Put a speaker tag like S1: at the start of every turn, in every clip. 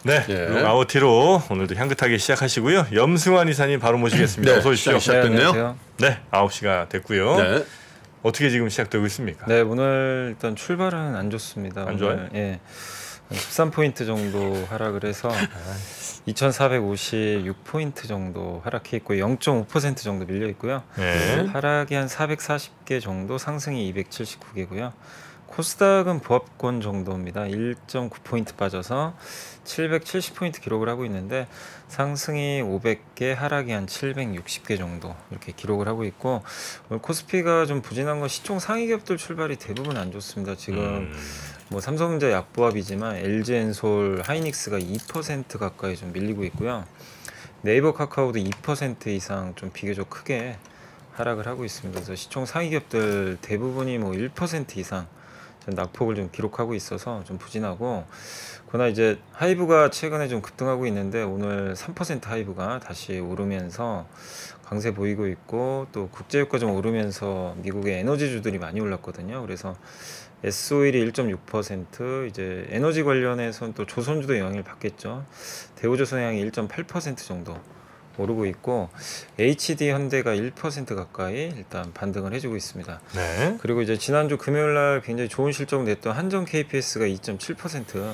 S1: 네, 아웃티로 오늘도 향긋하게 시작하시고요. 염승환 이사님 바로 모시겠습니다.
S2: 네,
S1: 어서 오십시오.
S2: 시작됐네요.
S1: 네, 9시가 됐고요.
S2: 네.
S1: 어떻게 지금 시작되고 있습니까?
S3: 네, 오늘 일단 출발은 안 좋습니다.
S1: 안 좋아요?
S3: 예, 13포인트 정도 하락을 해서 2,456포인트 정도 하락해 있고 0.5% 정도 밀려 있고요.
S1: 네.
S3: 하락이 한 440개 정도, 상승이 279개고요. 코스닥은 보합권 정도입니다. 1.9포인트 빠져서 770포인트 기록을 하고 있는데 상승이 500개, 하락이 한 760개 정도 이렇게 기록을 하고 있고, 오늘 코스피가 좀 부진한 건 시총 상위 기업들 출발이 대부분 안 좋습니다. 지금 뭐 삼성전자 약보합이지만 LG엔솔, 하이닉스가 2% 가까이 좀 밀리고 있고요. 네이버 카카오도 2% 이상 좀 비교적 크게 하락을 하고 있습니다. 그래서 시총 상위 기업들 대부분이 뭐 1% 이상 낙폭을 좀 기록하고 있어서 좀 부진하고, 그러나 이제 하이브가 최근에 좀 급등하고 있는데 오늘 3% 하이브가 다시 오르면서 강세 보이고 있고, 또 국제유가 좀 오르면서 미국의 에너지주들이 많이 올랐거든요. 그래서 S-오일이 1.6%, 이제 에너지 관련해서는 또 조선주도 영향을 받겠죠. 대우조선해양이 1.8% 정도 오르고 있고, HD 현대가 1% 가까이 일단 반등을 해주고 있습니다.
S1: 네.
S3: 그리고 이제 지난주 금요일날 굉장히 좋은 실적을 냈던 한정 KPS가 2.7%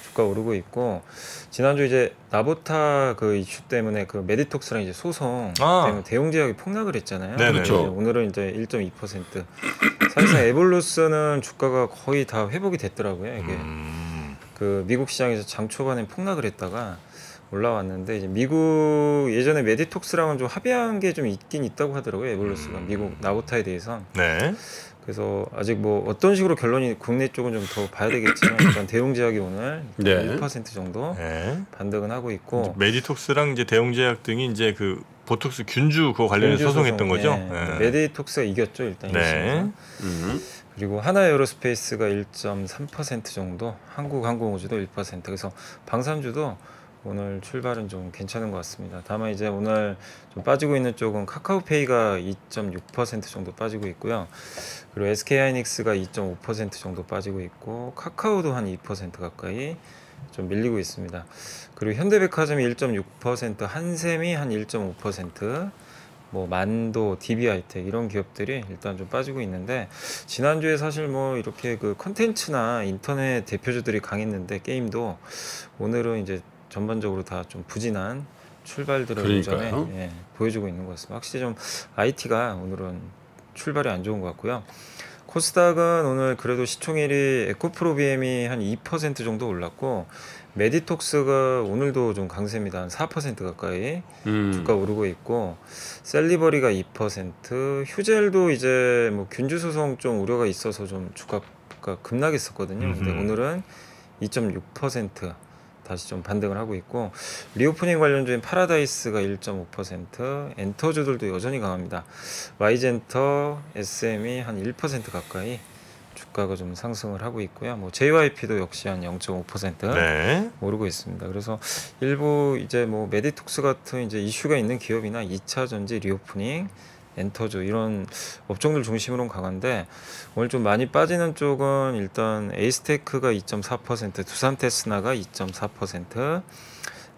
S3: 주가 오르고 있고, 지난주 이제 나보타 그 이슈 때문에 그 메디톡스랑 이제 소송 때문에 대웅제약이 폭락을 했잖아요.
S1: 네네.
S2: 그렇죠.
S3: 오늘은 이제 1.2%. 사실상 에볼루스는 주가가 거의 다 회복이 됐더라고요. 이게 그 미국 시장에서 장 초반에 폭락을 했다가 올라왔는데, 이제 미국 예전에 메디톡스랑은 좀 합의한 게 좀 있긴 있다고 하더라고요. 에볼루스가 미국 나보타에 대해서.
S1: 네.
S3: 그래서 아직 뭐 어떤 식으로 결론이 국내 쪽은 좀 더 봐야 되겠지만 일단 대웅제약이 오늘
S2: 네.
S3: 1% 정도
S1: 네.
S3: 반등은 하고 있고,
S1: 메디톡스랑 이제 대웅제약 등이 이제 그 보톡스 균주 그거 관련해서 소송했던 거죠.
S3: 네.
S1: 네.
S3: 메디톡스가 이겼죠 일단.
S1: 네.
S3: 그리고 하나에어로스페이스가 1.3% 정도, 한국항공우주도 1%. 그래서 방산주도 오늘 출발은 좀 괜찮은 것 같습니다. 다만 이제 오늘 좀 빠지고 있는 쪽은 카카오페이가 2.6% 정도 빠지고 있고요. 그리고 SK하이닉스가 2.5% 정도 빠지고 있고, 카카오도 한 2% 가까이 좀 밀리고 있습니다. 그리고 현대백화점이 1.6%, 한샘이 한 1.5%, 뭐 만도, DB하이텍 이런 기업들이 일단 좀 빠지고 있는데, 지난주에 사실 뭐 이렇게 그 컨텐츠나 인터넷 대표주들이 강했는데 게임도 오늘은 이제 전반적으로 다 좀 부진한 출발들을 오전에 보여주고 있는 것 같습니다. 확실히 좀 IT가 오늘은 출발이 안 좋은 것 같고요. 코스닥은 오늘 그래도 시총일이 에코프로비엠이 한 2% 정도 올랐고, 메디톡스가 오늘도 좀 강세입니다. 한 4% 가까이 주가 오르고 있고, 셀리버리가 2%, 휴젤도 이제 뭐 균주 소송 좀 우려가 있어서 좀 주가가 급락했었거든요. 근데 오늘은 2.6% 다시 좀 반등을 하고 있고, 리오프닝 관련주인 파라다이스가 1.5%, 엔터주들도 여전히 강합니다. Y젠터, SM이 한 1% 가까이 주가가 좀 상승을 하고 있고요. 뭐 JYP도 역시 한 0.5%
S1: 네.
S3: 오르고 있습니다. 그래서 일부 이제 뭐 메디톡스 같은 이제 이슈가 있는 기업이나 2차 전지, 리오프닝, 엔터주 이런 업종들 중심으로는 강한데, 오늘 좀 많이 빠지는 쪽은 일단 에이스테크가 2.4%, 두산테스나가 2.4%,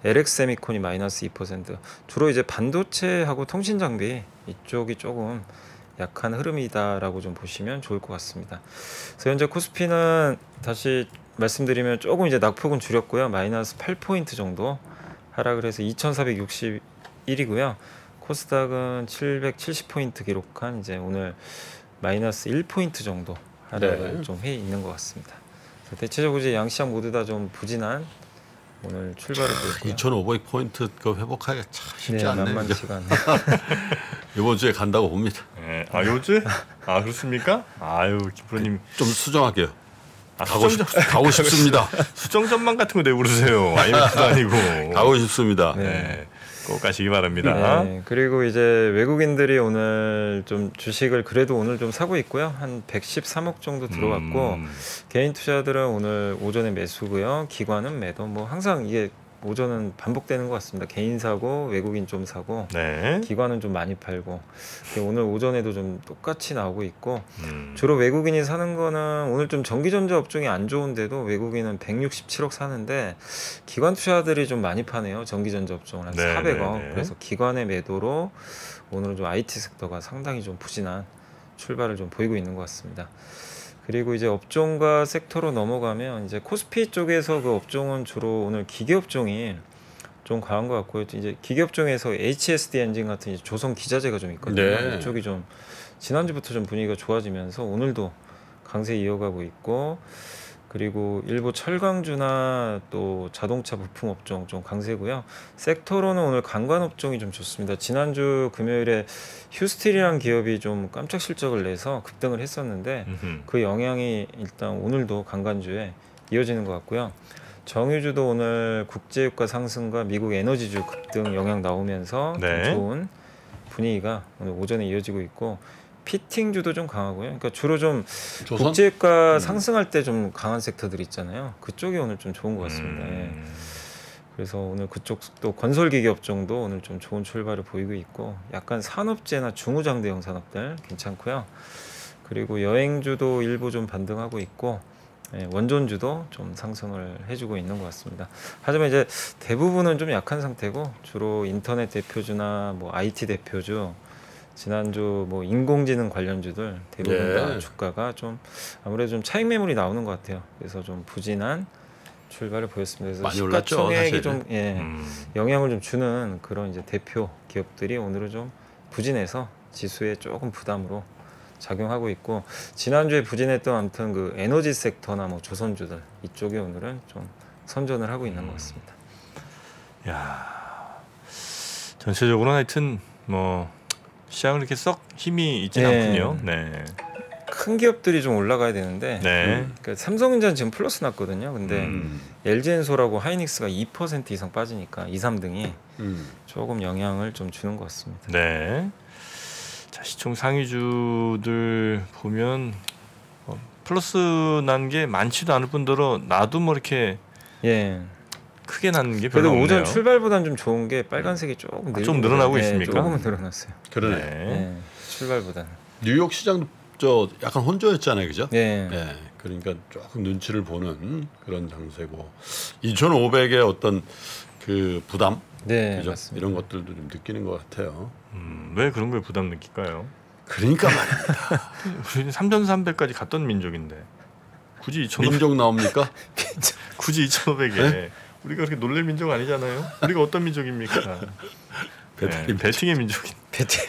S3: LX세미콘이 마이너스 2%. 주로 이제 반도체하고 통신장비 이쪽이 조금 약한 흐름이다라고 좀 보시면 좋을 것 같습니다. 그래서 현재 코스피는 다시 말씀드리면 조금 이제 낙폭은 줄였고요. 마이너스 8포인트 정도 하락을 해서 2,461이고요. 코스닥은 770포인트 기록한 이제 오늘 마이너스 1포인트 정도 하락을 좀 해 있는 것 같습니다. 대체적으로 이제 양시장 모두 다 좀 부진한 오늘 출발을 보였고요.
S2: 2,500포인트 그 회복하기가 참 쉽지 않네요.
S3: 만만치가 않네요.
S2: 이번 주에 간다고 봅니다.
S1: 네. 아, 요즘? 아, 그렇습니까? 아유, 김프로님
S2: 좀 수정할게요. 가고 싶습니다.
S1: 수정전망 같은 거 내부르세요. IMF도 아니고.
S2: 가고 싶습니다.
S1: 네. 꼭 가시기 바랍니다.
S3: 네, 그리고 이제 외국인들이 오늘 좀 주식을 그래도 오늘 좀 사고 있고요. 한 113억 정도 들어왔고, 개인 투자들은 오늘 오전에 매수고요. 기관은 매도. 뭐 항상 이게 오전은 반복되는 것 같습니다. 개인 사고, 외국인 좀 사고,
S1: 네.
S3: 기관은 좀 많이 팔고. 오늘 오전에도 좀 똑같이 나오고 있고,
S1: 음.
S3: 주로 외국인이 사는 거는 오늘 좀 전기전자 업종이 안 좋은데도 외국인은 167억 사는데 기관 투자들이 좀 많이 파네요. 전기전자 업종을 한
S1: 네,
S3: 400억.
S1: 네, 네.
S3: 그래서 기관의 매도로 오늘은 좀 IT 섹터가 상당히 좀 부진한 출발을 좀 보이고 있는 것 같습니다. 그리고 이제 업종과 섹터로 넘어가면 이제 코스피 쪽에서 그 업종은 주로 오늘 기계 업종이 좀 강한 것 같고요. 이제 기계 업종에서 HSD 엔진 같은 이제 조선 기자재가 좀 있거든요.
S2: 네.
S3: 이쪽이 좀 지난주부터 좀 분위기가 좋아지면서 오늘도 강세 이어가고 있고, 그리고 일부 철강주나 또 자동차 부품 업종 좀 강세고요. 섹터로는 오늘 관광 업종이 좀 좋습니다. 지난주 금요일에 휴스틸이라는 기업이 좀 깜짝 실적을 내서 급등을 했었는데
S1: 음흠.
S3: 그 영향이 일단 오늘도 관광주에 이어지는 것 같고요. 정유주도 오늘 국제유가 상승과 미국 에너지주 급등 영향 나오면서
S1: 네.
S3: 좀 좋은 분위기가 오늘 오전에 이어지고 있고, 피팅주도 좀 강하고요. 그러니까 주로 좀
S2: 조선?
S3: 국제유가 상승할 때 좀 강한 섹터들 있잖아요. 그쪽이 오늘 좀 좋은 것 같습니다. 예.
S1: 음.
S3: 그래서 오늘 그쪽 또 건설기계 업종도 오늘 좀 좋은 출발을 보이고 있고, 약간 산업재나 중후장대형 산업들 괜찮고요. 그리고 여행주도 일부 좀 반등하고 있고, 예, 원전주도 좀 상승을 해주고 있는 것 같습니다. 하지만 이제 대부분은 좀 약한 상태고, 주로 인터넷 대표주나 뭐 IT 대표주, 지난주 뭐 인공지능 관련주들 대부분 다
S2: 네.
S3: 주가가 좀 아무래도 좀 차익 매물이 나오는 것 같아요. 그래서 좀 부진한 출발을 보였습니다. 그래서
S2: 많이 올랐죠,
S3: 시가총액이
S2: 사실은.
S3: 좀 영향을 좀 주는 그런 이제 대표 기업들이 오늘은 좀 부진해서 지수에 조금 부담으로 작용하고 있고, 지난주에 부진했던 아무튼 그 에너지 섹터나 뭐 조선주들 이쪽이 오늘은 좀 선전을 하고 있는 것 같습니다.
S1: 야, 전체적으로 하여튼 뭐 시장은 이렇게 썩 힘이 있지는
S3: 네.
S1: 않군요. 네.
S3: 큰 기업들이 좀 올라가야 되는데,
S1: 네.
S3: 그러니까 삼성전자는 지금 플러스 났거든요. 근데 LG엔솔하고 하이닉스가 2% 이상 빠지니까 2, 3등이 조금 영향을 좀 주는 것 같습니다.
S1: 네. 자, 시총 상위주들 보면 플러스 난 게 많지도 않을 뿐더러 나도 뭐 이렇게
S3: 예.
S1: 크게 난 게 별로
S3: 그래도 오전
S1: 없네요.
S3: 출발보다는 좀 좋은 게 빨간색이 조금
S1: 좀 늘어나고
S3: 예,
S1: 있습니까?
S3: 조금은 늘어났어요.
S2: 그러네.
S1: 네.
S3: 예, 출발보다는.
S2: 뉴욕 시장도 저 약간 혼조였잖아요, 그죠?
S3: 예.
S2: 예. 그러니까 조금 눈치를 보는 그런 장세고, 2,500의 어떤 그 부담,
S3: 네,
S2: 그죠?
S3: 맞습니다.
S2: 이런 것들도 좀 느끼는 것 같아요.
S1: 왜 그런 걸 부담 느낄까요?
S2: 그러니까 말이야.
S1: 우리는 3,300까지 갔던 민족인데 굳이 2,500
S2: 민족 나옵니까?
S1: 굳이 2,500에
S2: 네?
S1: 우리가 그렇게 놀랄 민족 아니잖아요. 우리가 어떤 민족입니까?
S2: 배터리
S1: 배팅의 민족인.
S3: 배팅.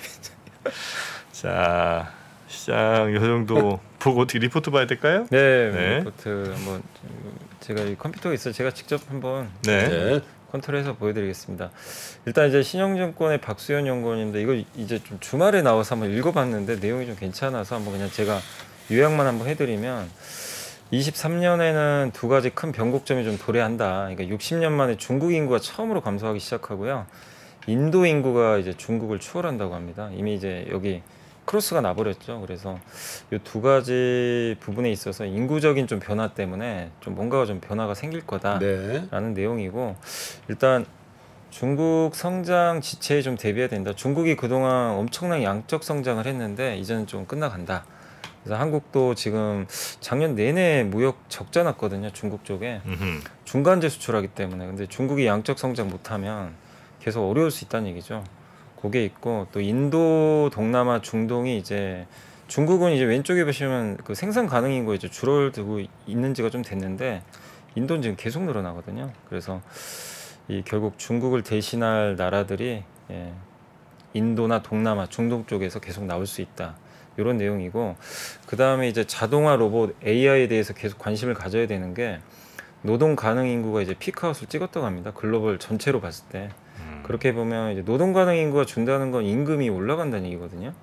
S1: 자, 시장 요 정도 보고 어떻게 리포트 봐야 될까요?
S3: 네,
S1: 네.
S3: 리포트 한번 제가 이 컴퓨터가 있어요. 제가 직접 한번
S1: 네.
S2: 네.
S3: 컨트롤해서 보여드리겠습니다. 일단 이제 신영증권의 박수현 연구원인데 이거 이제 좀 주말에 나와서 한번 읽어봤는데 내용이 좀 괜찮아서 한번 그냥 제가 요약만 한번 해드리면, 23년에는 두 가지 큰 변곡점이 좀 도래한다. 그러니까 60년 만에 중국 인구가 처음으로 감소하기 시작하고요. 인도 인구가 이제 중국을 추월한다고 합니다. 이미 이제 여기 크로스가 나버렸죠. 그래서 이 두 가지 부분에 있어서 인구적인 좀 변화 때문에 좀 뭔가가 좀 변화가 생길 거다라는
S2: 네.
S3: 내용이고, 일단 중국 성장 지체에 좀 대비해야 된다. 중국이 그동안 엄청난 양적 성장을 했는데 이제는 좀 끝나간다. 그래서 한국도 지금 작년 내내 무역 적자 났거든요. 중국 쪽에
S1: 음흠.
S3: 중간재 수출하기 때문에. 근데 중국이 양적 성장 못하면 계속 어려울 수 있다는 얘기죠. 그게 있고, 또 인도, 동남아, 중동이 이제 중국은 이제 왼쪽에 보시면 그 생산 가능 인구 이제 줄어들고 있는 지가 좀 됐는데, 인도는 지금 계속 늘어나거든요. 그래서 이 결국 중국을 대신할 나라들이 인도나 동남아, 중동 쪽에서 계속 나올 수 있다. 이런 내용이고, 그 다음에 이제 자동화 로봇 AI에 대해서 계속 관심을 가져야 되는 게, 노동 가능 인구가 이제 피크아웃을 찍었다고 합니다. 글로벌 전체로 봤을 때. 그렇게 보면 이제 노동 가능 인구가 준다는 건 임금이 올라간다는 얘기거든요.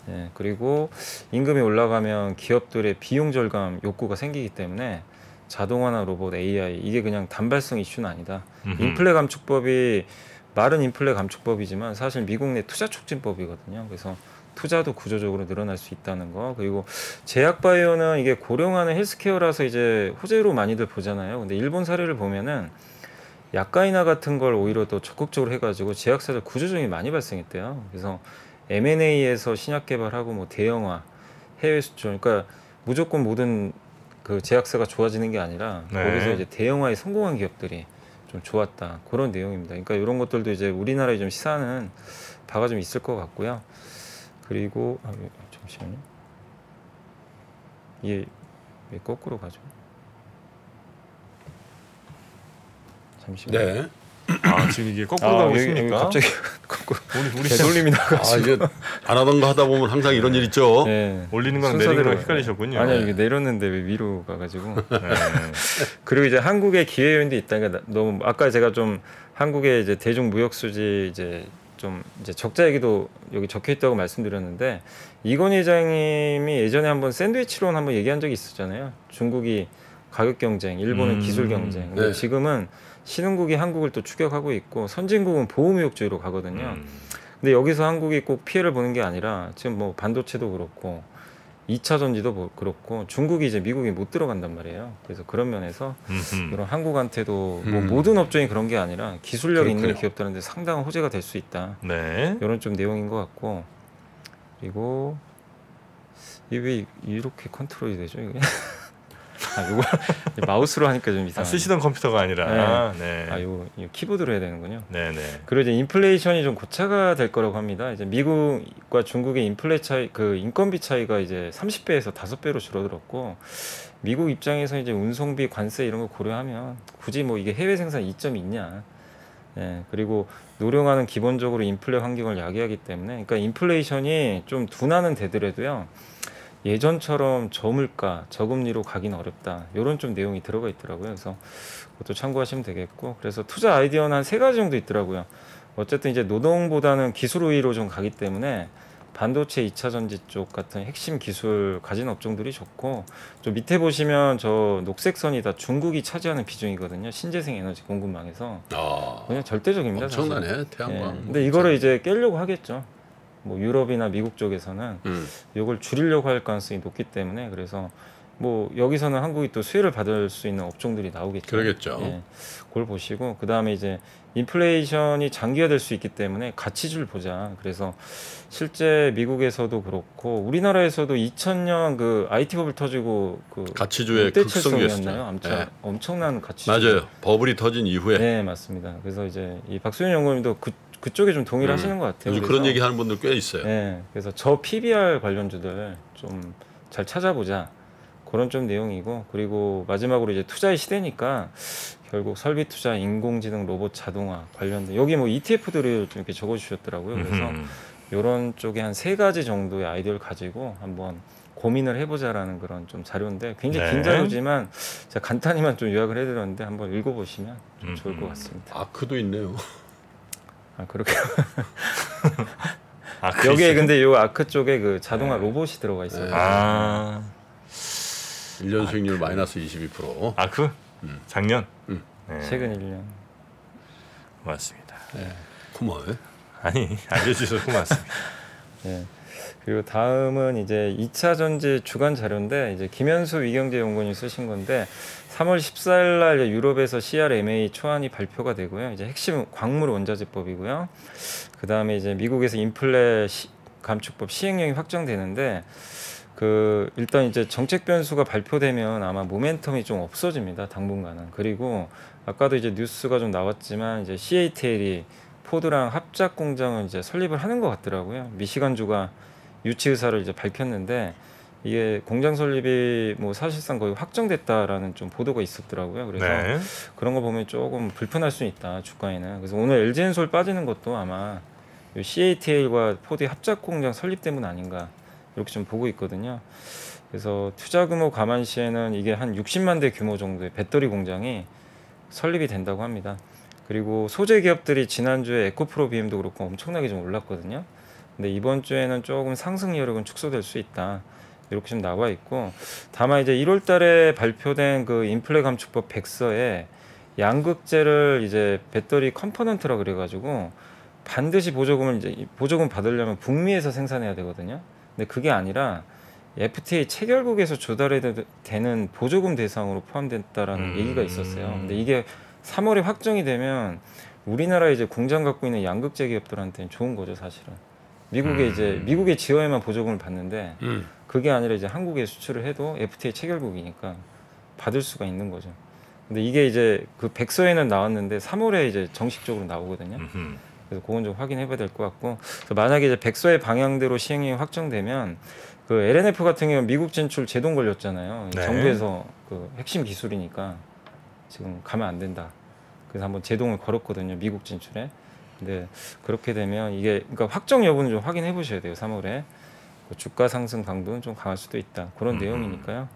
S3: 예, 그리고 임금이 올라가면 기업들의 비용 절감 욕구가 생기기 때문에 자동화나 로봇, AI 이게 그냥 단발성 이슈는 아니다. 인플레 감축법이 말은 인플레 감축법이지만 사실 미국 내 투자 촉진법이거든요. 그래서 투자도 구조적으로 늘어날 수 있다는 거. 그리고 제약바이오는 이게 고령화는 헬스케어라서 이제 호재로 많이들 보잖아요. 근데 일본 사례를 보면은 약가 인하 같은 걸 오히려 더 적극적으로 해가지고 제약사들 구조조정이 많이 발생했대요. 그래서 M&A에서 신약 개발하고 뭐 대형화, 해외 수출, 그러니까 무조건 모든 그 제약사가 좋아지는 게 아니라
S1: 네.
S3: 거기서 이제 대형화에 성공한 기업들이 좀 좋았다 그런 내용입니다. 그러니까 이런 것들도 이제 우리나라에 좀 시사하는 바가 좀 있을 것 같고요. 그리고 잠시만요. 이게 왜 거꾸로 가죠? 잠시만요.
S2: 네.
S1: 아 지금 이게 거꾸로 가고
S3: 여기
S1: 있습니까?
S3: 갑자기 거꾸로
S1: 우리
S3: 되돌림이
S2: 아
S3: 나가지고.
S2: 이게 안 하던 거 하다 보면 항상 이런 일 있죠.
S3: 네.
S1: 올리는 거랑
S3: 순서대로
S1: 내리는 거랑 헷갈리셨군요.
S3: 아니요, 이게 내렸는데 왜 위로 가가지고.
S1: 네.
S3: 그리고 이제 한국의 기회 요인도 있다. 그러니까 너무 아까 제가 좀 한국의 이제 대중 무역 수지 이제 좀 이제 적자 얘기도 여기 적혀 있다고 말씀드렸는데 이건희 회장님이 예전에 한번 샌드위치론 한번 얘기한 적이 있었잖아요. 중국이 가격 경쟁, 일본은 기술 경쟁. 근데
S2: 네.
S3: 지금은 신흥국이 한국을 또 추격하고 있고 선진국은 보호무역주의로 가거든요. 근데 여기서 한국이 꼭 피해를 보는 게 아니라 지금 뭐 반도체도 그렇고 2차 전지도 그렇고 중국이 이제 미국이 못 들어간단 말이에요. 그래서 그런 면에서 이런 한국한테도 뭐 모든 업종이 그런 게 아니라 기술력 있는
S2: 그렇군요.
S3: 기업들한테 상당한 호재가 될 수 있다.
S1: 네.
S3: 이런 좀 내용인 것 같고 그리고 이게 왜 이렇게 컨트롤이 되죠 이게? 아 이거 마우스로 하니까 좀
S1: 아,
S3: 이상하네.
S1: 쓰시던 컴퓨터가 아니라. 네.
S3: 아 이거 키보드로 해야 되는군요.
S1: 네네.
S3: 그리고 이제 인플레이션이 좀 고차가 될 거라고 합니다. 이제 미국과 중국의 인플레 차이, 그 인건비 차이가 이제 30배에서 5배로 줄어들었고, 미국 입장에서 이제 운송비, 관세 이런 거 고려하면 굳이 뭐 이게 해외 생산 이점이 있냐? 예, 그리고 노령화는 기본적으로 인플레 환경을 야기하기 때문에, 그러니까 인플레이션이 좀 둔화는 되더라도요. 예전처럼 저물가, 저금리로 가긴 어렵다. 이런 좀 내용이 들어가 있더라고요. 그래서 그것도 참고하시면 되겠고, 그래서 투자 아이디어는 한 3가지 정도 있더라고요. 어쨌든 이제 노동보다는 기술 우위로 좀 가기 때문에 반도체 2차 전지 쪽 같은 핵심 기술 가진 업종들이 좋고, 좀 밑에 보시면 저 녹색 선이 다 중국이 차지하는 비중이거든요. 신재생 에너지 공급망에서
S2: 아,
S3: 그냥 절대적입니다.
S2: 엄청나네
S3: 사실.
S2: 태양광.
S3: 예, 근데 이거를 이제 깰려고 하겠죠. 뭐 유럽이나 미국 쪽에서는 이걸 줄이려고 할 가능성이 높기 때문에 그래서 뭐 여기서는 한국이 또 수혜를 받을 수 있는 업종들이 나오겠죠.
S2: 그러겠죠.
S3: 예, 그걸 보시고 그 다음에 이제 인플레이션이 장기화될 수 있기 때문에 가치주를 보자. 그래서 실제 미국에서도 그렇고 우리나라에서도 2000년 그 IT 버블 터지고 그
S2: 가치주의
S3: 롯데철성이었나요?
S2: 극성이었어요.
S3: 아무튼
S2: 네.
S3: 엄청난 가치주.
S2: 맞아요. 버블이 터진 이후에
S3: 네, 맞습니다. 그래서 이제 이 박수현 연구원님도 그쪽에 좀 동의를 하시는 것 같아요.
S2: 요즘 그런 얘기 하는 분들 꽤 있어요.
S3: 네, 그래서 저 PBR 관련주들 좀 잘 찾아보자. 그런 좀 내용이고 그리고 마지막으로 이제 투자의 시대니까 결국 설비 투자, 인공지능, 로봇, 자동화 관련된 여기 뭐 ETF들을 좀 이렇게 적어주셨더라고요. 그래서 이런 쪽에 한 3가지 정도의 아이디어를 가지고 한번 고민을 해보자라는 그런 좀 자료인데 굉장히
S1: 네.
S3: 긴 자료지만 제가 간단히만 좀 요약을 해드렸는데 한번 읽어보시면 좀 좋을 것 같습니다.
S2: 아크도 있네요.
S3: 아 그렇게
S1: 아,
S3: 여기에 근데 요 아크 쪽에 그 자동화 로봇이 들어가 있어요.
S2: 네.
S1: 아,
S2: 1년 수익률 마이너스 22%.
S1: 아크? 작년? 네.
S3: 최근 1년.
S1: 고맙습니다.
S2: 고마워요.
S1: 아니, 알려주셔서 고맙습니다.
S3: 네. 그리고 다음은 이제 2차 전지 주간 자료인데 이제 김현수 위경제 연구원이 쓰신 건데 3월 14일 날 유럽에서 CRMA 초안이 발표가 되고요. 이제 핵심 광물 원자재법이고요. 그다음에 이제 미국에서 인플레 감축법 시행령이 확정되는데 그 일단 이제 정책 변수가 발표되면 아마 모멘텀이 좀 없어집니다. 당분간은. 그리고 아까도 이제 뉴스가 좀 나왔지만 이제 CATL이 포드랑 합작 공장을 이제 설립을 하는 것 같더라고요. 미시간주가 유치 의사를 이제 밝혔는데 이게 공장 설립이 뭐 사실상 거의 확정됐다라는 좀 보도가 있었더라고요. 그래서
S1: 네.
S3: 그런 거 보면 조금 불편할 수 있다 주가에는. 그래서 오늘 LG엔솔 빠지는 것도 아마 이 CATL과 포드의 합작 공장 설립 때문 아닌가 이렇게 좀 보고 있거든요. 그래서 투자 규모 감안시에는 이게 한 60만 대 규모 정도의 배터리 공장이 설립이 된다고 합니다. 그리고 소재 기업들이 지난주에 에코프로 BM도 그렇고 엄청나게 좀 올랐거든요. 근데 이번 주에는 조금 상승 여력은 축소될 수 있다. 이렇게 좀 나와 있고 다만 이제 1월 달에 발표된 그 인플레 감축법 백서에 양극재를 이제 배터리 컴포넌트라 그래 가지고 반드시 보조금을 이제 보조금 받으려면 북미에서 생산해야 되거든요. 근데 그게 아니라 FTA 체결국에서 조달해야 되는 보조금 대상으로 포함됐다라는 얘기가 있었어요. 근데 이게 3월에 확정이 되면 우리나라 이제 공장 갖고 있는 양극재 기업들한테는 좋은 거죠, 사실은. 미국에 이제 미국에 지어야만 보조금을 받는데 그게 아니라 이제 한국에 수출을 해도 FTA 체결국이니까 받을 수가 있는 거죠. 근데 이게 이제 그 백서에는 나왔는데 3월에 이제 정식적으로 나오거든요. 그래서 그건 좀 확인해봐야 될 것 같고, 그래서 만약에 이제 백서의 방향대로 시행이 확정되면 그 LNF 같은 경우는 미국 진출 제동 걸렸잖아요.
S1: 네.
S3: 정부에서 그 핵심 기술이니까 지금 가면 안 된다. 그래서 한번 제동을 걸었거든요, 미국 진출에. 근데 그렇게 되면 이게 그러니까 확정 여부는 좀 확인해 보셔야 돼요. 3월에 그 주가 상승 강도는 좀 강할 수도 있다. 그런 내용이니까요.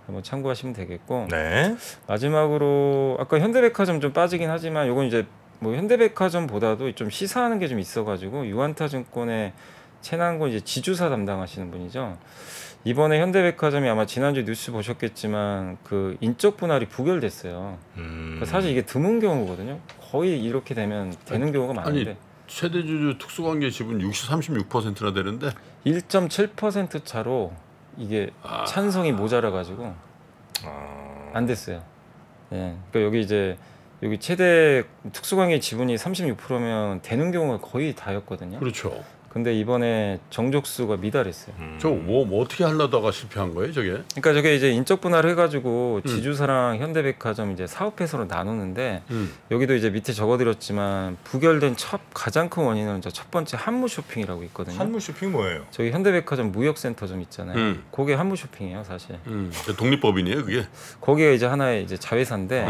S3: 한번 참고하시면 되겠고.
S1: 네.
S3: 마지막으로 아까 현대백화점 좀 빠지긴 하지만 요건 이제 뭐 현대백화점보다도 좀 시사하는 게 좀 있어가지고 유한타증권의 최남곤 이제 지주사 담당하시는 분이죠. 이번에 현대백화점이 아마 지난주 뉴스 보셨겠지만 그 인적 분할이 부결됐어요. 사실 이게 드문 경우거든요. 거의 이렇게 되면 되는 경우가 많은데.
S2: 아니 최대 주주 특수관계 지분 36%나 되는데
S3: 1.7% 차로 이게 찬성이 모자라 가지고 안 됐어요. 예. 그러니까 여기 이제 여기 최대 특수관계 지분이 36%면 되는 경우가 거의 다였거든요.
S2: 그렇죠.
S3: 근데 이번에 정족수가 미달했어요.
S2: 저 뭐 어떻게 하려다가 실패한 거예요, 저게?
S3: 그러니까 저게 이제 인적 분할을 해가지고 지주사랑 현대백화점 이제 사업회사로 나누는데 여기도 이제 밑에 적어드렸지만 부결된 가장 큰 원인은 첫 번째 한무쇼핑이라고 있거든요.
S1: 한무쇼핑 뭐예요?
S3: 저기 현대백화점 무역센터점 있잖아요. 그게 한무쇼핑이에요, 사실.
S2: 독립법인이에요, 그게?
S3: 거기가 이제 하나의 이제 자회사인데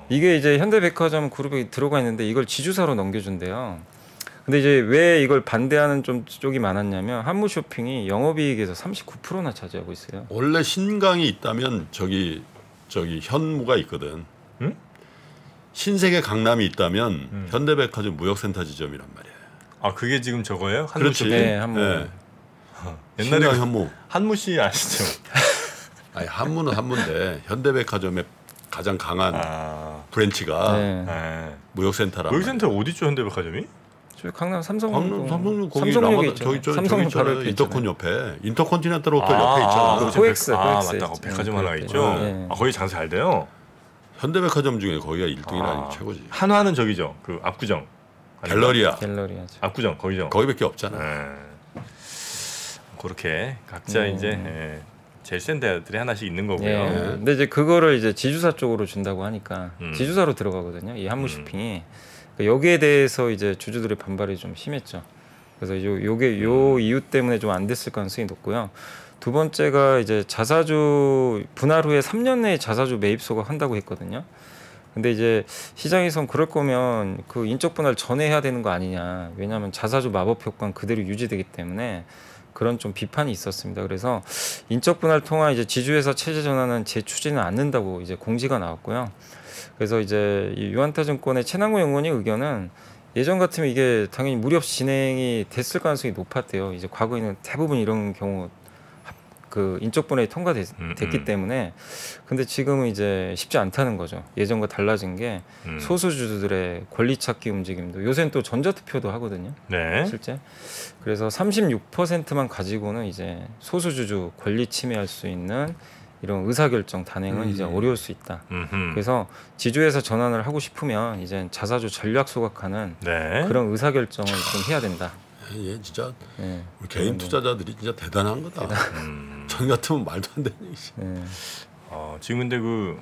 S3: 이게 이제 현대백화점 그룹에 들어가 있는데 이걸 지주사로 넘겨준대요. 근데 이제 왜 이걸 반대하는 쪽이 많았냐면 한무쇼핑이 영업이익에서 39%나 차지하고 있어요.
S2: 원래 신강이 있다면 저기 현무가 있거든.
S1: 응?
S2: 신세계 강남이 있다면 현대백화점 무역센터 지점이란 말이에요.
S1: 아 그게 지금 저거예요?
S2: 그렇지.
S1: 한무쇼핑?
S3: 네, 한무.
S2: 네.
S1: 옛날에
S2: 신강 현무.
S1: 한무 씨 아시죠?
S2: 아니 한무는 한무인데 현대백화점의 가장 강한 브랜치가
S3: 네.
S1: 네.
S2: 무역센터라.
S1: 무역센터 어디 있죠 현대백화점이?
S3: 저기 강남
S2: 삼성역 거기
S3: 삼성역에
S2: 저기
S3: 삼성역
S2: 있잖아요.
S3: 바로 옆에
S2: 인터콘 옆에 인터컨티넨탈 호텔
S1: 아,
S2: 옆에 있잖아.
S3: 그 코엑스,
S1: 아
S3: 코엑스
S1: 맞다.
S3: 있죠.
S1: 백화점
S3: 네,
S1: 하나
S3: 그렇게.
S1: 있죠.
S3: 네.
S1: 아 거기 장사 잘 돼요.
S2: 현대백화점 중에 거기가 1등이라 최고지.
S1: 한화는 저기죠. 그 압구정.
S2: 갤러리아.
S3: 갤러리아죠.
S1: 압구정 거기죠.
S2: 거기밖에 없잖아.
S1: 네. 그렇게 각자 이제 제일 센 데들이 하나씩 있는 거고요.
S3: 예. 근데 이제 그거를 이제 지주사 쪽으로 준다고 하니까 지주사로 들어가거든요. 이 한무쇼핑이. 그러니까 여기에 대해서 이제 주주들의 반발이 좀 심했죠. 그래서 요게 요 이유 때문에 좀 안 됐을 가능성이 높고요. 두 번째가 이제 자사주 분할 후에 3년 내에 자사주 매입소가 한다고 했거든요. 근데 이제 시장에선 그럴 거면 그 인적 분할 전에 해야 되는 거 아니냐. 왜냐하면 자사주 마법 효과는 그대로 유지되기 때문에 그런 좀 비판이 있었습니다. 그래서 인적 분할 통한 이제 지주회사 체제 전환은 재추진은 않는다고 이제 공지가 나왔고요. 그래서 이제 이 유한타증권의 최남곤 연구원의 의견은 예전 같으면 이게 당연히 무리 없이 진행이 됐을 가능성이 높았대요. 이제 과거에는 대부분 이런 경우 그 인적 분할이 통과됐기 때문에. 근데 지금은 이제 쉽지 않다는 거죠. 예전과 달라진 게 소수주주들의 권리 찾기 움직임도 요새는 또 전자투표도 하거든요.
S1: 네.
S3: 실제. 그래서 36%만 가지고는 이제 소수주주 권리 침해할 수 있는 이런 의사결정 단행은 이제 어려울 수 있다. 그래서 지주회사 전환을 하고 싶으면 이제 자사주 전략 소각하는
S1: 네.
S3: 그런 의사결정을 좀 해야 된다.
S2: 얘 진짜
S3: 네.
S2: 우리 개인 투자자들이 진짜 대단한 거다. 전 같으면 말도 안 되는 얘기지.
S3: 네.
S1: 지금 근데 그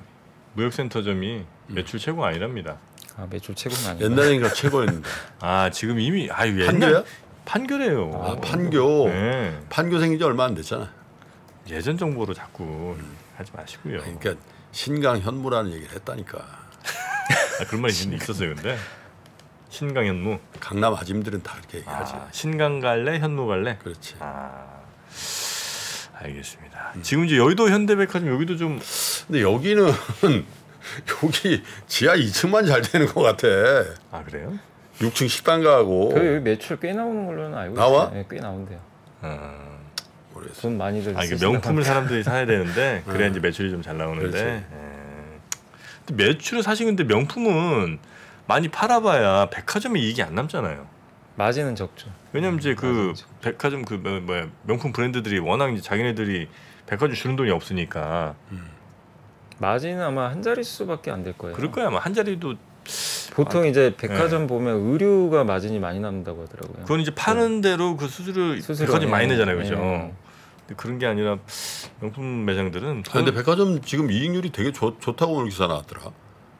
S1: 무역센터점이 매출 최고 아니랍니다.
S3: 아, 매출 최고는 아니고.
S2: 옛날에는 최고였는데.
S1: 아 지금 이미 옛날
S2: 판교야?
S1: 판교래요.
S2: 아 판교.
S1: 네.
S2: 판교 생긴 지 얼마 안 됐잖아.
S1: 예전 정보로 자꾸 하지 마시고요.
S2: 그러니까 신강 현무라는 얘기를 했다니까.
S1: 그런 말이 있었어요, 근데 신강 현무.
S2: 강남 아줌들은 다 그렇게 얘기하지.
S1: 신강 갈래, 현무 갈래.
S2: 그렇지.
S1: 알겠습니다. 지금 이제 여의도 현대백화점 여기도 좀.
S2: 근데 여기는 여기 지하 2층만 잘 되는 것 같아.
S1: 아 그래요?
S2: 6층 식당가하고.
S3: 그 여기 매출 꽤 나오는 걸로는 알고
S2: 나와?
S3: 있어요. 네, 꽤 나온대요.
S2: 모르겠어.
S3: 돈 많이들.
S1: 이게 명품을 사람들이 사야 되는데 그래야 이제 매출이 좀 잘 나오는데. 근데 매출을 사실 근데 명품은 많이 팔아봐야 백화점에 이익이 안 남잖아요.
S3: 마진은 적죠.
S1: 왜냐면 이제 그 백화점 그 뭐야 명품 브랜드들이 워낙 이제 자기네들이 백화점 주는 돈이 없으니까.
S3: 마진은 아마 한 자릿수밖에 안 될 거예요.
S1: 그럴 거야 아마 한 자리도
S3: 보통 이제 백화점 보면 의류가 마진이 많이 남는다고 하더라고요.
S1: 그건 이제 파는 대로 그 수수료 백화점 많이 내잖아요, 그죠? 근데 그런 게 아니라 명품 매장들은.
S2: 근데 백화점 지금 이익률이 되게 좋다고 오늘 기사 나왔더라.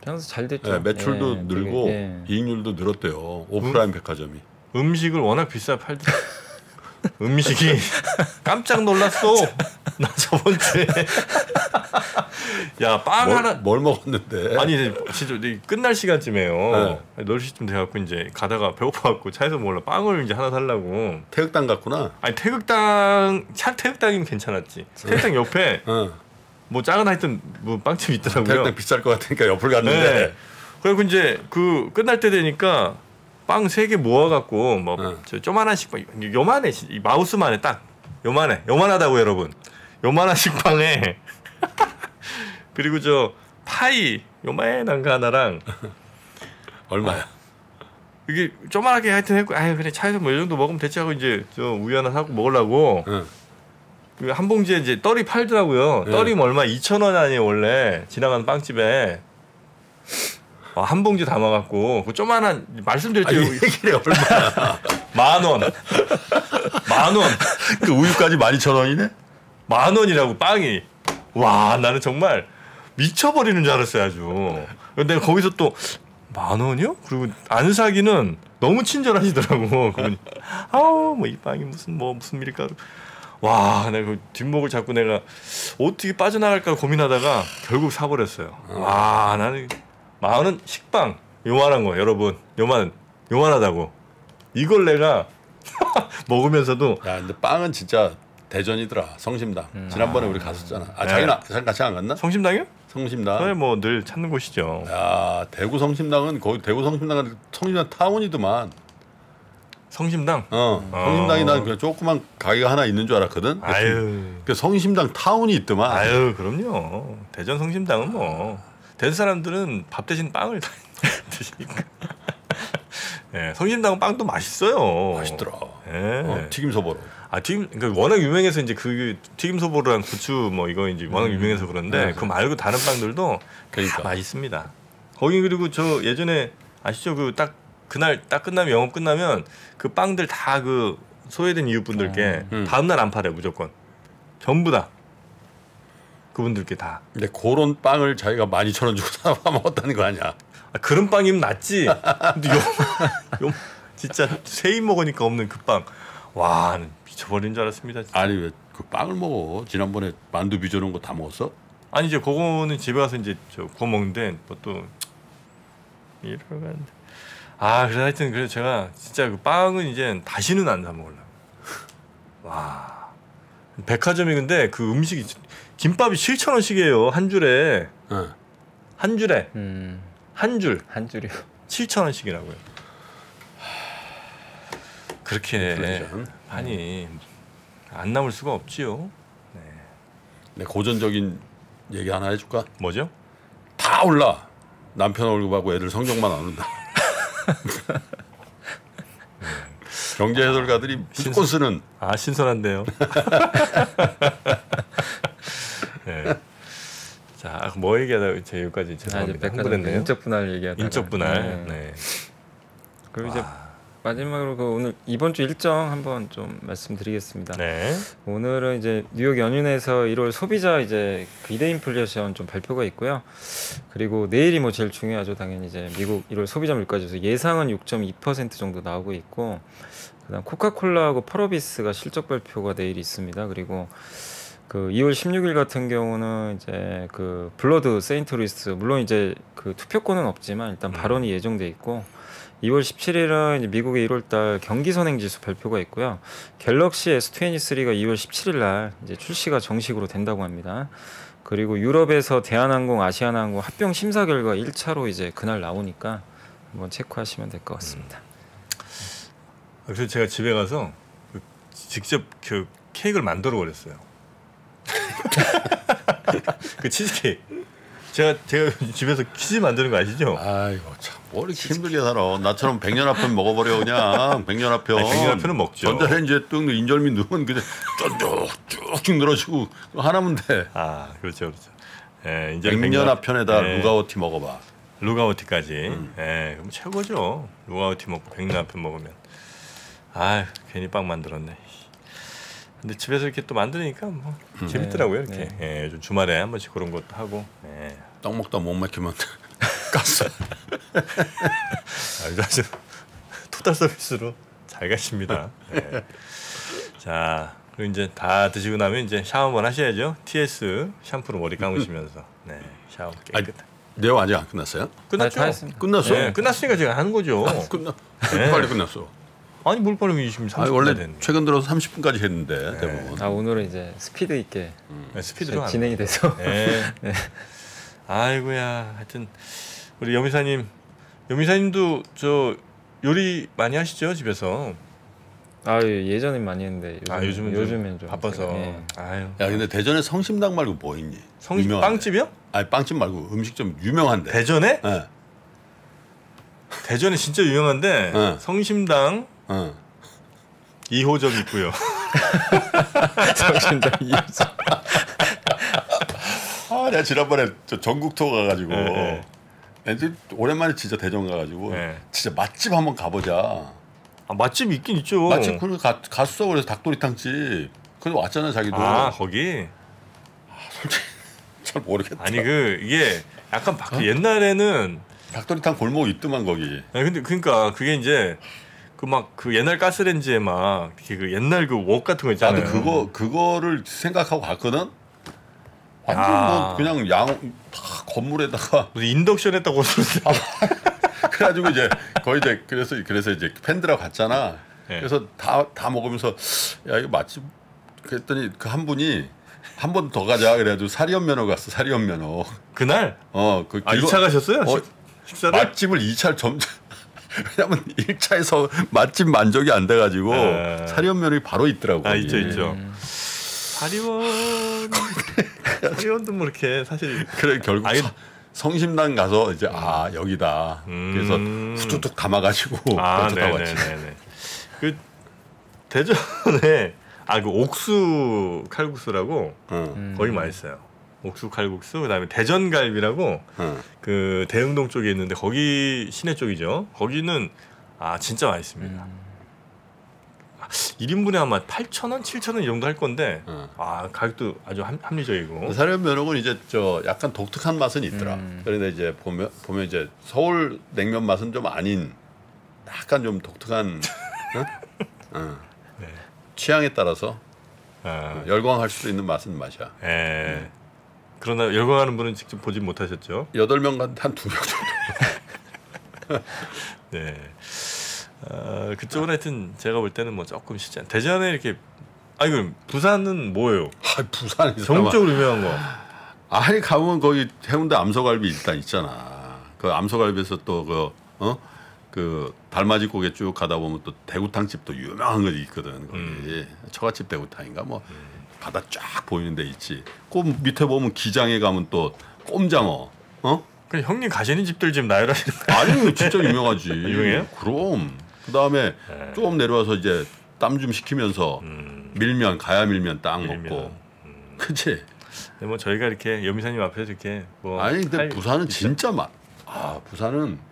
S3: 평소 잘 됐죠.
S2: 네, 매출도 늘고
S3: 되게,
S2: 이익률도 늘었대요. 오프라인 백화점이.
S1: 음식을 워낙 비싸게 팔더라. 음식이 깜짝 놀랐어. 나 저번 주에 야 빵 하나
S2: 뭘 먹었는데?
S1: 아니 진짜 끝날 시간쯤에요. 10시쯤 돼갖고 이제 가다가 배고파갖고 차에서 몰라 빵을 이제 하나 살라고.
S2: 태극당 갔구나.
S1: 아니 태극당이면 괜찮았지. 태극당 옆에 뭐 작은 하여튼 뭐 빵집이 있더라고요.
S2: 태극당 비쌀 것 같으니까 옆을 갔는데.
S1: 네. 그리고 이제 그 끝날 때 되니까 빵 3개 모아갖고 뭐 저 조만한씩 요만해 이 마우스만해 딱 요만하다고 여러분. 요만한 식빵에 그리고 저 파이 요만한 거 하나랑
S2: 얼마야?
S1: 이게 조만하게 하여튼 했고 아유 그래 차에서 뭐 이 정도 먹으면 됐지 하고 이제 저 우유 하나 사고 먹으려고 한 봉지에 이제 떡이 팔더라고요. 떡이 뭐 얼마 2,000원 아니에요 원래 지나가는 빵집에. 한 봉지 담아갖고 그 조만한 말씀드렸죠.
S2: 이게 얼마야?
S1: 10,000원. 10,000원.
S2: 그 우유까지 12,000원이네?
S1: 10,000원이라고 빵이. 와 나는 정말 미쳐버리는 줄 알았어요 아주. 근데 거기서 또 10,000원이요? 그리고 안 사기는 너무 친절하시더라고. 그분이 아우 뭐 이 빵이 무슨 밀가루. 와 내가 그 뒷목을 잡고 내가 어떻게 빠져나갈까 고민하다가 결국 사버렸어요. 와 나는 10,000원 식빵 요만한 거 여러분 요만하다고 이걸 내가 먹으면서도
S2: 야 근데 빵은 진짜 대전이더라. 성심당. 지난번에 우리 갔었잖아. 자기는 같이 안 갔나?
S1: 성심당이요?
S2: 성심당.
S1: 그래 뭐 늘 찾는 곳이죠.
S2: 야 대구 성심당은 거기 대구 성심당 타운이더만.
S1: 성심당?
S2: 성심당이 난 그냥 조그만 가게가 하나 있는 줄 알았거든.
S1: 아유.
S2: 그 성심당 타운이 있더만.
S1: 아유 그럼요. 대전 성심당은 뭐 대전 사람들은 밥 대신 빵을 다 드시니까. 네, 성심당은 빵도 맛있어요.
S2: 맛있더라.
S1: 네.
S2: 튀김 소보로.
S1: 튀김 그러니까 워낙 유명해서 이제 그 튀김 소보루랑 부추 뭐 이거 이제 워낙 유명해서 그런데 그 말고 다른 빵들도
S2: 그러니까.
S1: 다 맛있습니다. 거기 그리고 저 예전에 아시죠? 그 딱 그날 딱 끝나면 영업 끝나면 그 빵들 다 그 소외된 이웃분들께 다음 날 안 팔아요 무조건 전부 다 그분들께 다.
S2: 근데 그런 빵을 자기가 12,000원 주고 사 먹었다는 거 아니야?
S1: 그런 빵이면 낫지. 근데 요 진짜 세입 먹으니까 없는 그 빵. 와 미쳐버린 줄 알았습니다. 진짜.
S2: 아니 왜 그 빵을 먹어? 지난번에 만두 빚어놓은 거 다 먹었어?
S1: 아니 이제 그거는 집에 가서 이제 저 구워 먹는데 뭐 또 이러고 가는데. 그래서 하여튼 그래서 제가 진짜 그 빵은 이제 다시는 안 사 먹으려고. 와 백화점이 근데 그 음식이 김밥이 7,000원씩이에요 한 줄에. 한 줄에 한 줄이요 7,000원씩이라고요. 그렇게 아니 안 남을 수가 없지요.
S2: 네, 고전적인 얘기 하나 해줄까?
S1: 뭐죠?
S2: 다 올라. 남편 월급하고 애들 성적만 안 온다. 경제 해설가들이 무조건 쓰는.
S1: 신선한데요. 네. 자, 뭐 얘기하다 제 여기까지 죄송합니다.
S3: 백화점 인적 분할 얘기하다가.
S1: 인적 분할. 네.
S3: 그리고 이제 마지막으로 그 오늘 이번 주 일정 한번 좀 말씀드리겠습니다.
S1: 네.
S3: 오늘은 이제 뉴욕 연윤에서 1월 소비자 이제 그 2대 인플레이션 좀 발표가 있고요. 그리고 내일이 뭐 제일 중요하죠. 당연히 이제 미국 1월 소비자 물가지수 예상은 6.2% 정도 나오고 있고, 그다음 코카콜라하고 펄어비스가 실적 발표가 내일 있습니다. 그리고 그 2월 16일 같은 경우는 이제 그 블러드 세인트루이스 물론 이제 그 투표권은 없지만 일단 발언이 예정돼 있고, 2월 17일은 이제 미국의 1월달 경기 선행 지수 발표가 있고요. 갤럭시 S23가 2월 17일 날 이제 출시가 정식으로 된다고 합니다. 그리고 유럽에서 대한항공, 아시아나항공 합병 심사 결과 1차로 이제 그날 나오니까 한번 체크하시면 될 것 같습니다.
S1: 그래서 제가 집에 가서 직접 그 케이크를 만들어 버렸어요. 그 치즈케이크. 제가 집에서 치즈 만드는 거 아시죠?
S2: 아이고 참 뭐 이렇게 힘들게 살아. 나처럼 백년합편 먹어버려 그냥. 백년합편.
S1: 백년합편은 먹죠.
S2: 전자레인지에 뜬 인절미 넣으면 그냥 쭉쭉 늘어지고 하나면 돼.
S1: 그렇죠. 예,
S2: 백년합편에다 루가워티 먹어봐.
S1: 루가우티까지. 예, 그럼 최고죠. 루가우티 먹고 백날 한편 먹으면. 아, 괜히 빵 만들었네. 근데 집에서 이렇게 또 만드니까 뭐 재밌더라고요. 이렇게. 예, 요즘 주말에 한 번씩 그런 것도 하고. 예.
S2: 떡 먹다 못 막히면 깠어.
S1: 아주 토탈 서비스로 잘 가십니다. 예. 자, 그리고 이제 다 드시고 나면 이제 샤워 한번 하셔야죠. TS 샴푸로 머리 감으시면서. 네, 샤워 깨끗.
S2: 내용 아직 안 끝났어요?
S1: 끝났죠?
S3: 다 했습니다.
S2: 끝났어?
S1: 네, 끝났으니까 제가 하는 거죠. 네.
S2: 빨리 끝났어.
S1: 아니 뭘 빨리 20, 30분
S2: 원래
S1: 됐는데.
S2: 최근 들어서 30분까지 했는데 대부분.
S3: 오늘은 이제 스피드 있게
S1: 네, 스피드로 하는
S3: 진행이 돼서.
S1: 네.
S3: 네.
S1: 아이고야, 하여튼 우리 여미사님도 저 요리 많이 하시죠 집에서?
S3: 예전엔 많이 했는데 요즘엔 좀
S1: 바빠서.
S3: 예.
S1: 아유.
S2: 야 근데 대전에 성심당 말고 뭐 있니? 유명한데.
S1: 빵집이요?
S2: 아니 빵집 말고 음식점 유명한데.
S1: 대전에?
S2: 네.
S1: 대전에 진짜 유명한데
S2: 네.
S1: 성심당 2호점 있고요.
S3: 성심당 2호점.
S2: 내가 지난번에 저 전국 투어 가가지고
S1: 네.
S2: 오랜만에 진짜 대전 가가지고
S1: 네.
S2: 진짜 맛집 한번 가보자.
S1: 맛집 있긴 있죠.
S2: 맛집 그래 갔어. 그래서 닭도리탕집. 그래서 왔잖아 자기도.
S1: 거기.
S2: 솔직히 잘 모르겠다.
S1: 아니 이게 약간 옛날에는
S2: 닭도리탕 골목 있더만 거기.
S1: 아니 근데 그러니까 그게 이제 그 옛날 가스레인지에 막 이렇게 그 옛날 그 웍 같은 거 있잖아요.
S2: 나도 그거를 생각하고 갔거든. 완전 뭐 그냥 다 건물에다가
S1: 무슨 인덕션 했다고 그러는데.
S2: 그래가지고 이제 거의 이제 그래서 이제 팬들하고 갔잖아.
S1: 네.
S2: 그래서 다 먹으면서 야 이거 맛집 그랬더니 그 한 분이 한 번 더 가자 그래가지고 사리연면허 갔어. 사리연면허.
S1: 그날?
S2: 그
S1: 2차 가셨어요? 식사를?
S2: 맛집을 2차 점점 왜냐면 1차에서 맛집 만족이 안 돼가지고 사리연면허이 바로 있더라고.
S1: 있죠. 사리원도 뭐 이렇게 사실
S2: 그래 결국 성심당 가서 이제 여기다. 그래서 후두둑 담아가지고
S1: 네네네. 그 대전에 그 옥수 칼국수라고 거기 맛있어요. 옥수 칼국수 그다음에 대전갈비라고 그 대흥동 쪽에 있는데 거기 시내 쪽이죠. 거기는 진짜 맛있습니다. 1인분에 아마 8,000원, 7,000원 이 정도 할 건데 가격도 아주 합리적이고.
S2: 사리연면허는 이제 약간 독특한 맛은 있더라. 그런데 이제 보면 이제 서울 냉면 맛은 좀 아닌 약간 좀 독특한
S1: 네.
S2: 취향에 따라서 열광할 수도 있는 맛은 맛이야.
S1: 그러나 열광하는 분은 직접 보진 못하셨죠?
S2: 8명 간 한 2명 정도.
S1: 네. 그쪽은 하여튼 제가 볼 때는 뭐 조금 쉽지 않아요. 대전에 이렇게 그럼 부산은 뭐예요?
S2: 부산이
S1: 전국적으로 유명한 거.
S2: 아니 가면 거기 해운대 암소갈비 일단 있잖아. 그 암소갈비에서 또 그 달맞이 고개 쭉 가다 보면 또 대구탕집도 유명한 거 있거든. 거기 처갓집 대구탕인가 뭐 바다 쫙 보이는 데 있지. 그 밑에 보면 기장에 가면 또 꼼장어.
S1: 그럼 형님 가시는 집들 지금 나열하시는 거
S2: 아니 진짜 유명하지.
S1: 유명해요?
S2: 그럼. 그다음에 조금 내려와서 이제 땀 좀 식히면서 밀면 가야 밀면 딱 먹고. 그치?
S1: 네, 뭐 저희가 이렇게 여미사님 앞에서 이렇게 뭐
S2: 아니 근데 부산은 진짜 부산은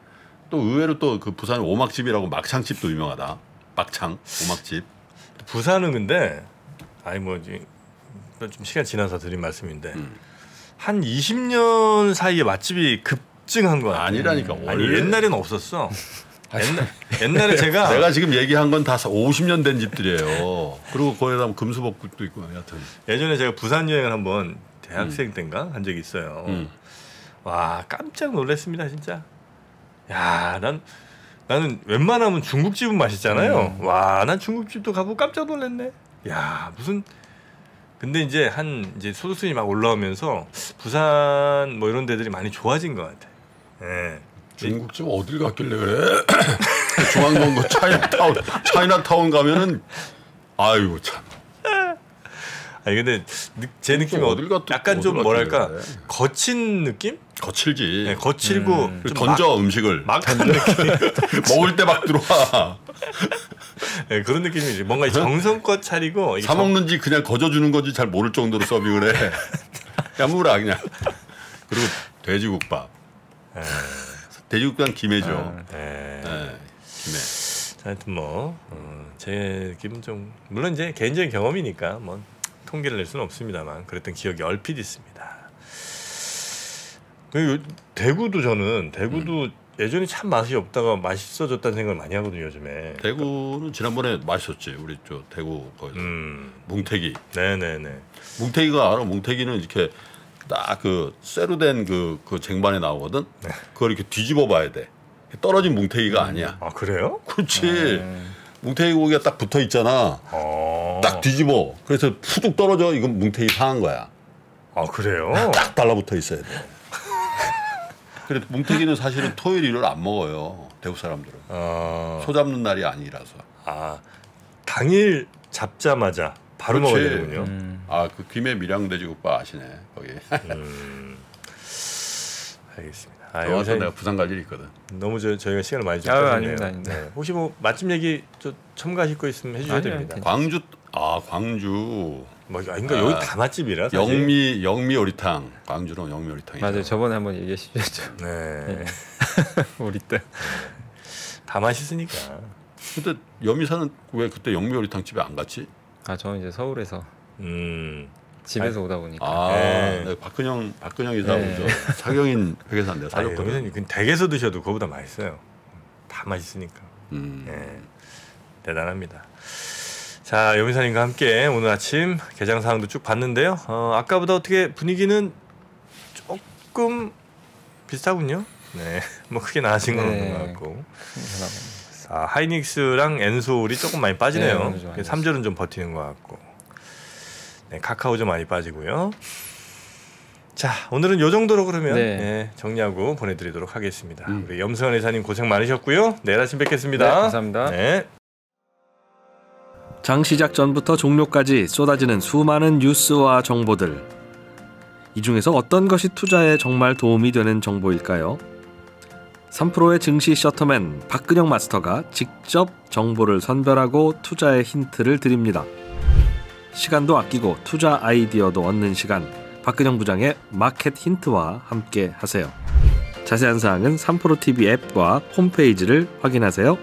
S2: 또 의외로 또 그 부산 오막집이라고 막창집도 유명하다. 막창 오막집.
S1: 부산은 근데 좀 시간 지나서 드린 말씀인데 한 20년 사이에 맛집이 급증한 거 같아요.
S2: 아니라니까.
S1: 아니 옛날에는 없었어. 옛날에
S2: 내가 지금 얘기한 건 다 50년 된 집들이에요. 그리고 거기다 금수복국도 있고 하여튼.
S1: 예전에 제가 부산 여행을 한번 대학생 때인가 한 적이 있어요. 와 깜짝 놀랐습니다 진짜. 야 나는 웬만하면 중국집은 맛있잖아요. 와 난 중국집도 가보고 깜짝 놀랐네. 야 무슨 근데 이제 소득순이 막 올라오면서 부산 뭐 이런 데들이 많이 좋아진 것 같아. 예.
S2: 중국집 어딜 갔길래 그래? 중앙동고 차이나타운 가면은 아이고 참.
S1: 아니 근데 제 느낌이 약간 좀 뭐랄까 거친 느낌?
S2: 거칠지.
S1: 네, 거칠고 좀
S2: 던져 음식을
S1: 막 던져
S2: 먹을 때 막 들어와.
S1: 네, 그런 느낌이지. 뭔가 정성껏 차리고
S2: 사 먹는지 그냥 거저주는 건지 잘 모를 정도로 서빙을 해. 야무라 그냥. 그리고 돼지국밥. 돼지국밥 김해죠.
S1: 네.
S2: 네, 김해.
S1: 자, 하여튼 제 기분 좀 물론 이제 개인적인 경험이니까 뭐 통계를 낼 수는 없습니다만 그랬던 기억이 얼핏 있습니다. 그리고 대구도 예전에 참 맛이 없다가 맛있어졌다는 생각을 많이 하거든요 요즘에.
S2: 대구는 지난번에 맛있었지. 우리 저 대구 거기서 뭉태기.
S1: 네네네.
S2: 뭉태기가 알아? 뭉태기는 이렇게 딱 그 쇠로 된 그 쟁반에 나오거든.
S1: 네.
S2: 그걸 이렇게 뒤집어 봐야 돼. 떨어진 뭉태기가 아니야.
S1: 아 그래요?
S2: 그렇지. 뭉태기 고기가 딱 붙어 있잖아. 딱 뒤집어. 그래서 푸둑 떨어져. 이건 뭉태기 상한 거야.
S1: 아 그래요?
S2: 딱 달라붙어 있어야 돼. 그래 뭉태기는 사실은 토요일 일요일 안 먹어요. 대구 사람들은. 소 잡는 날이 아니라서.
S1: 아 당일 잡자마자 바로
S2: 그렇지.
S1: 먹어야 되는군요.
S2: 아 그 김해 밀양돼지국밥 아시네 거기.
S1: 알겠습니다.
S2: 여기서 내가 부산 갈 일이 있거든.
S1: 너무 저희가 시간을 많이 좀
S3: 아닙니다.
S1: 네. 혹시 뭐 맛집 얘기 첨가하실 거 있으면 해주셔야
S3: 아니요,
S1: 됩니다.
S2: 광주
S1: 그러니까 여기 다 맛집이라 사실.
S2: 영미 오리탕. 광주는 영미 오리탕이.
S3: 맞아요. 저번에 한번 얘기해 주셨죠.
S1: 네.
S3: 우리 때.
S1: 다 맛있으니까.
S2: 근데 여미사는 왜 그때 영미 오리탕 집에 안 갔지?
S3: 아 저는 이제 서울에서 집에서 오다 보니까.
S1: 네.
S2: 박근영 이사하고 저 사경인 회계사 내가 사줬거든.
S1: 여기는 댁에서 드셔도 그거보다 맛있어요. 다 맛있으니까. 네. 대단합니다. 자, 여미사님과 함께 오늘 아침 개장 사항도 쭉 봤는데요. 아까보다 어떻게 분위기는 조금 비슷하군요. 네, 뭐 크게 나아진 건 없는 것 같고. 하이닉스랑 엔솔이 조금 많이 빠지네요.
S3: 네,
S1: 3절은 좀 버티는 것 같고. 네, 카카오 좀 많이 빠지고요. 자, 오늘은 요 정도로 그러면 네, 정리하고 보내드리도록 하겠습니다. 우리 염승환 회사님 고생 많으셨고요. 내일 아침 뵙겠습니다.
S3: 네, 감사합니다.
S1: 네.
S4: 장 시작 전부터 종료까지 쏟아지는 수많은 뉴스와 정보들. 이 중에서 어떤 것이 투자에 정말 도움이 되는 정보일까요? 3프로의 증시 셔터맨 박근영 마스터가 직접 정보를 선별하고 투자의 힌트를 드립니다. 시간도 아끼고 투자 아이디어도 얻는 시간, 박근영 부장의 마켓 힌트와 함께 하세요. 자세한 사항은 3프로 TV 앱과 홈페이지를 확인하세요.